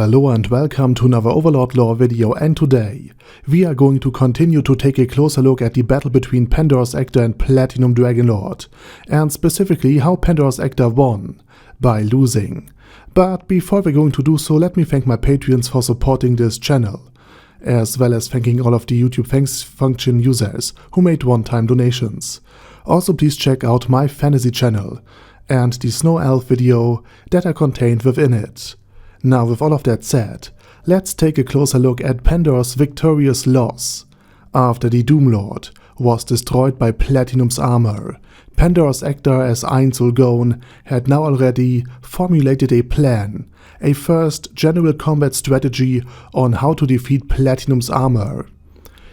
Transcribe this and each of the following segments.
Hello and welcome to another Overlord lore video, and today we are going to continue to take a closer look at the battle between Pandora's Actor and Platinum Dragonlord, and specifically how Pandora's Actor won by losing. But before we're going to do so, let me thank my Patreons for supporting this channel, as well as thanking all of the YouTube thanks function users who made one-time donations. Also please check out my fantasy channel and the Snow Elf video that are contained within it. Now, with all of that said, let's take a closer look at Pandora's victorious loss. After the Doomlord was destroyed by Platinum's armor, Pandora's Actor as Ainz Ooal had now already formulated a plan, a first general combat strategy on how to defeat Platinum's armor.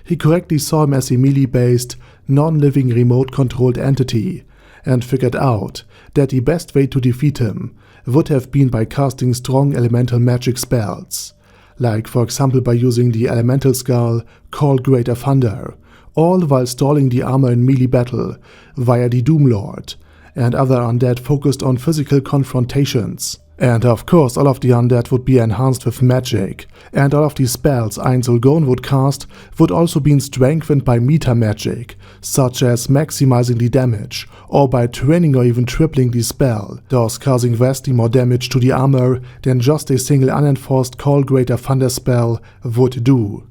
He correctly saw him as a melee-based, non-living remote-controlled entity, and figured out that the best way to defeat him would have been by casting strong elemental magic spells, like for example by using the elemental skull called Greater Thunder, all while stalling the armor in melee battle via the Doomlord, and other undead focused on physical confrontations. And of course all of the undead would be enhanced with magic, and all of the spells Ainz Ooal would cast would also be strengthened by meta magic, such as maximizing the damage, or by twinning or even tripling the spell, thus causing vastly more damage to the armor than just a single unenforced Call Greater Thunder spell would do.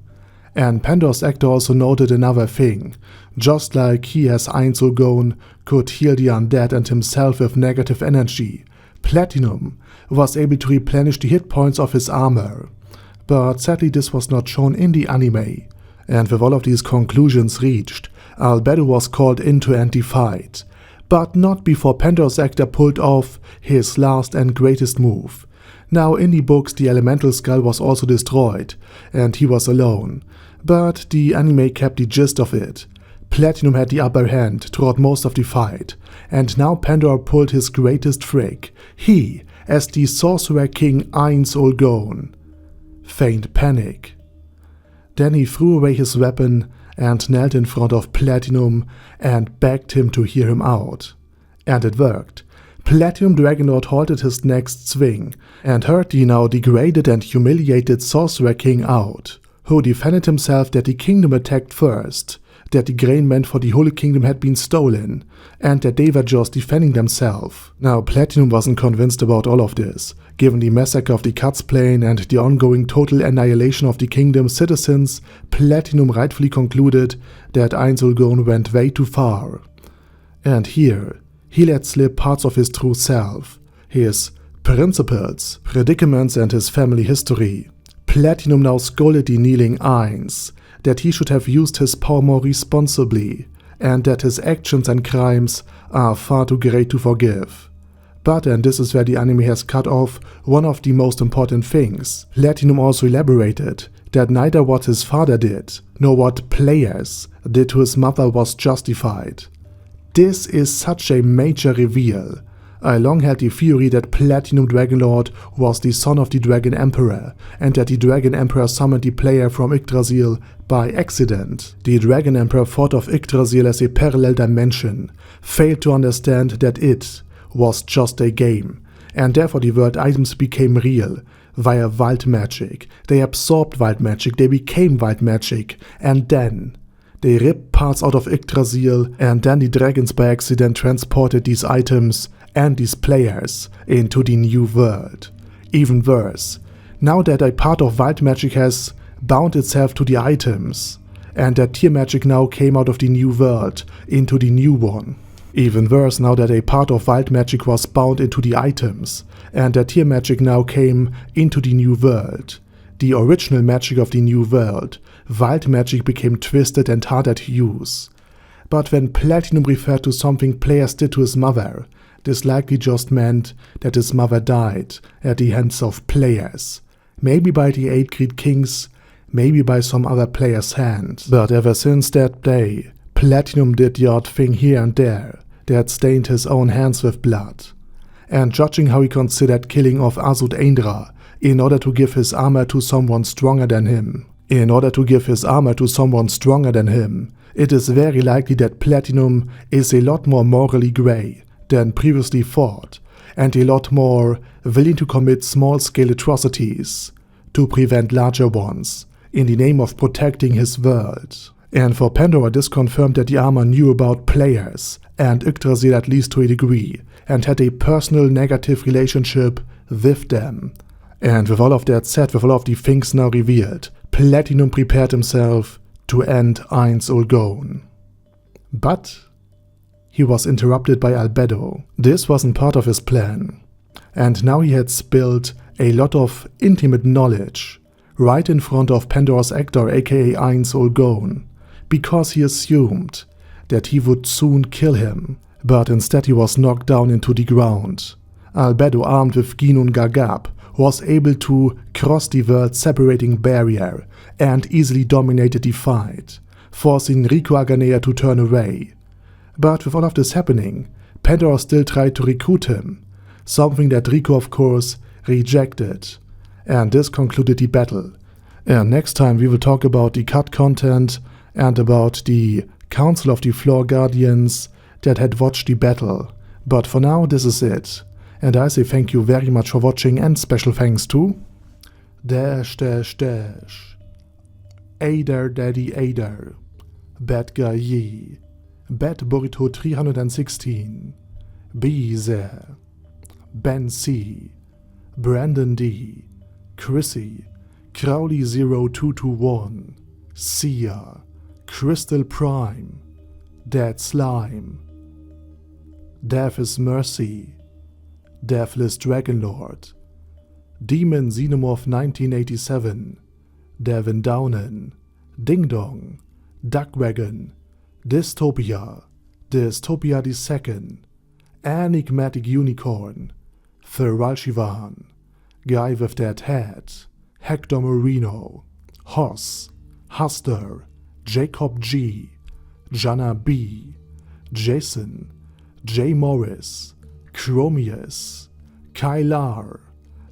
And Pandora's Actor also noted another thing. Just like he as Ainz Ooal could heal the undead and himself with negative energy, Platinum was able to replenish the hit points of his armor. But sadly this was not shown in the anime. And with all of these conclusions reached, Albedo was called in to end the fight. But not before Pandora's Actor pulled off his last and greatest move. Now in the books the elemental skull was also destroyed, and he was alone. But the anime kept the gist of it. Platinum had the upper hand throughout most of the fight, and now Pandora pulled his greatest trick. He, as the Sorcerer King Ainz Ooal, feigned panic. Then he threw away his weapon and knelt in front of Platinum and begged him to hear him out. And it worked. Platinum Dragonlord halted his next swing and heard the now degraded and humiliated Sorcerer King out, who defended himself that the kingdom attacked first, that the grain meant for the Holy Kingdom had been stolen, and that they were just defending themselves. Now Platinum wasn't convinced about all of this. Given the massacre of the Cuts Plain and the ongoing total annihilation of the kingdom's citizens, Platinum rightfully concluded that Ainz Ooal went way too far. And here, he let slip parts of his true self, his principles, predicaments and his family history. Platinum now scolded the kneeling Ainz that he should have used his power more responsibly, and that his actions and crimes are far too great to forgive. But, and this is where the anime has cut off one of the most important things, Platinum also elaborated that neither what his father did, nor what players did to his mother was justified. This is such a major reveal. I long held the theory that Platinum Dragonlord was the son of the Dragon Emperor, and that the Dragon Emperor summoned the player from Yggdrasil by accident. The Dragon Emperor thought of Yggdrasil as a parallel dimension, failed to understand that it was just a game, and therefore the world items became real via wild magic. They absorbed wild magic, they became wild magic, and then they ripped parts out of Yggdrasil, and then the dragons by accident transported these items and these players into the new world. Even worse, now that a part of wild magic has bound itself to the items, and that tier magic now came out of the new world into the new one. Even worse, now that a part of wild magic was bound into the items, and that tier magic now came into the new world. The original magic of the new world, wild magic, became twisted and harder to use. But when Platinum referred to something players did to his mother, this likely just meant that his mother died at the hands of players. Maybe by the 8 Great Kings, maybe by some other player's hand. But ever since that day, Platinum did the odd thing here and there that stained his own hands with blood. And judging how he considered killing off Azud in order to give his armor to someone stronger than him, it is very likely that Platinum is a lot more morally grey than previously thought, and a lot more willing to commit small-scale atrocities to prevent larger ones, in the name of protecting his world. And for Pandora, this confirmed that the armor knew about players and Yggdrasil at least to a degree, and had a personal negative relationship with them. And with all of that said, with all of the things now revealed, Platinum prepared himself to end Ainz Ooal. But he was interrupted by Albedo. This wasn't part of his plan. And now he had spilled a lot of intimate knowledge right in front of Pandora's actor, aka Ainz Ooal, because he assumed that he would soon kill him, but instead he was knocked down into the ground. Albedo, armed with Ginun Gagab, was able to cross the world-separating barrier and easily dominated the fight, forcing Rico Aganea to turn away. But with all of this happening, Pandora still tried to recruit him, something that Rico of course rejected. And this concluded the battle. And next time we will talk about the cut content and about the Council of the Floor Guardians that had watched the battle. But for now, this is it. And I say thank you very much for watching, and special thanks to Ader Daddy Ader, Bad Guy Yee, Bad Burrito 316, Beezer, Ben C, Brandon D, Chrissy, Crowley 0221, Sia, Crystal Prime, Dead Slime, Death is Mercy, Deathless Dragonlord, Demon Xenomorph 1987, Devin Downen, Ding Dong, Duckwagon, Dystopia, Dystopia II, Enigmatic Unicorn, Thiralshivan, Guy with Dead Head, Hector Marino, Hoss, Huster, Jacob G, Jana B, Jason, J. Morris, Chromius, Kylar,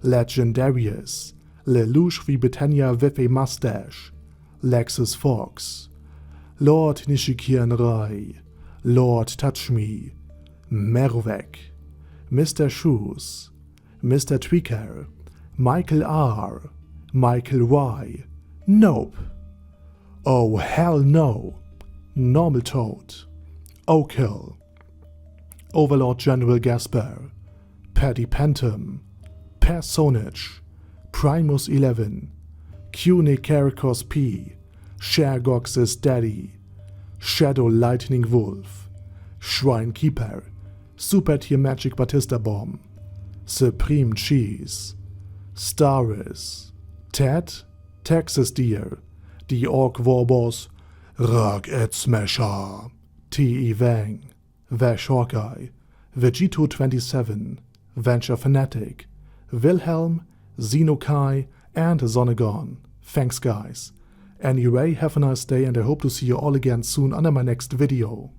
Legendarius, Lelouch Vibetania with a Mustache, Lexus Fox, Lord Nishikian Rai, Lord Touch Me, Mervek, Mr. Shoes, Mr. Tweaker, Michael R, Michael Y, Nope, Oh Hell No, Normal Toad, Oakhill, Overlord General Gasper, Paddy Pentum, Personage, Primus 11, Cunicaricos P, Shergox's Daddy, Shadow Lightning Wolf, Shrine Keeper, Super Tier Magic Batista Bomb, Supreme Cheese, Staris, Ted, Texas Deer, The Orc Warboss, Rocket Smasher, T.E. Wang, Vash Hawkeye, Vegito 27, Venture Fanatic, Wilhelm, Xenokai, and Zonegon. Thanks guys. Anyway, have a nice day, and I hope to see you all again soon under my next video.